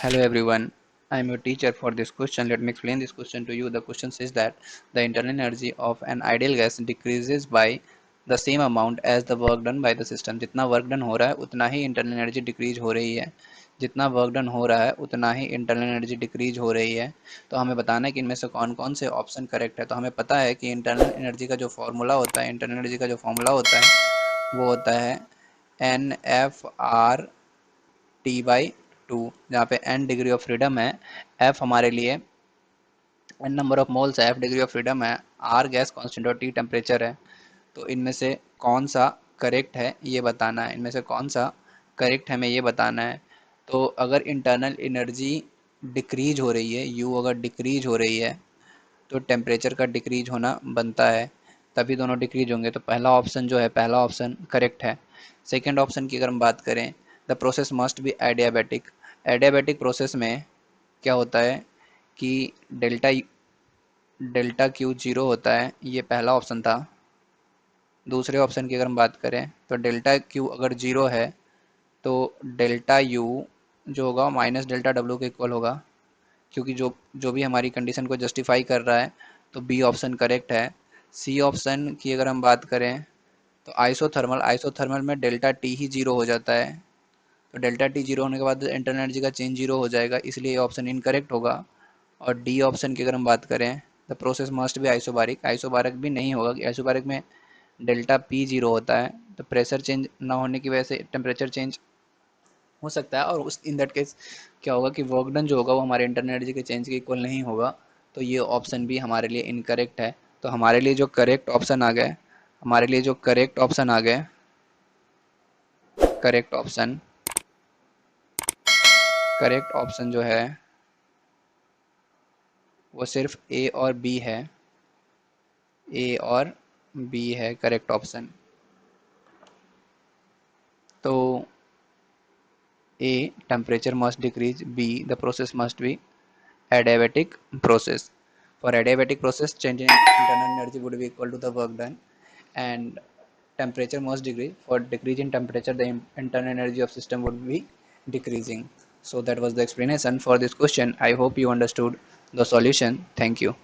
Hello everyone, I am your teacher for this question. Let me explain this question to you. The question says that the internal energy of an ideal gas decreases by the same amount as the work done by the system. जितना work done हो रहा है उतना ही internal energy decrease हो रही है। जितना work done हो रहा है उतना ही इंटरनल एनर्जी डिक्रीज हो रही है। तो हमें बताना है कि इनमें से कौन कौन से ऑप्शन करेक्ट है। तो हमें पता है कि इंटरनल एनर्जी का जो फॉर्मूला होता है, इंटरनल एनर्जी का जो फॉर्मूला होता है वो होता है NF/T/2, जहाँ पे n डिग्री ऑफ फ्रीडम है, f हमारे लिए n नंबर ऑफ मोल्स है, f डिग्री ऑफ फ्रीडम है, r गैस कांस्टेंट और t टेम्परेचर है। तो इनमें से कौन सा करेक्ट है ये बताना है। इनमें से कौन सा करेक्ट है हमें ये बताना है। तो अगर इंटरनल एनर्जी डिक्रीज हो रही है, u अगर डिक्रीज हो रही है तो टेम्परेचर का डिक्रीज होना बनता है, तभी दोनों डिक्रीज होंगे। तो पहला ऑप्शन जो है, पहला ऑप्शन करेक्ट है। सेकेंड ऑप्शन की अगर हम बात करें, the process must be adiabatic. Adiabatic process में क्या होता है कि डेल्टा डेल्टा क्यू जीरो होता है, ये पहला ऑप्शन था। दूसरे ऑप्शन की अगर हम बात करें तो डेल्टा क्यू अगर जीरो है तो डेल्टा यू जो होगा माइनस डेल्टा डब्ल्यू के इक्वल होगा, क्योंकि जो जो भी हमारी कंडीशन को जस्टिफाई कर रहा है। तो बी ऑप्शन करेक्ट है। सी ऑप्शन की अगर हम बात करें तो आइसोथर्मल आइसोथर्मल में डेल्टा टी ही जीरो हो जाता है। तो डेल्टा टी जीरो होने के बाद इंटरनल एनर्जी का चेंज जीरो हो जाएगा, इसलिए ये ऑप्शन इनकरेक्ट होगा। और डी ऑप्शन की अगर हम बात करें, द प्रोसेस मस्ट भी आइसोबारिक, आइसोबारिक भी नहीं होगा कि आइसोबारिक में डेल्टा पी जीरो होता है, तो प्रेशर चेंज ना होने की वजह से टेम्परेचर चेंज हो सकता है। और उस इन दैट केस क्या होगा कि वर्क डन जो होगा वो हमारे इंटरनल एनर्जी के चेंज के इक्वल नहीं होगा। तो ये ऑप्शन भी हमारे लिए इनकरेक्ट है। तो हमारे लिए जो करेक्ट ऑप्शन आ गए, हमारे लिए जो करेक्ट ऑप्शन आ गए, करेक्ट ऑप्शन, करेक्ट ऑप्शन जो है वो सिर्फ ए और बी है। ए और बी है करेक्ट ऑप्शन। तो A, temperature must decrease. B, the process must be adiabatic process. For adiabatic process, change in internal energy would be equal to the work done, and temperature must decrease. For decrease in temperature, the internal energy of system would be decreasing. So that was the explanation for this question. I hope you understood the solution. Thank you.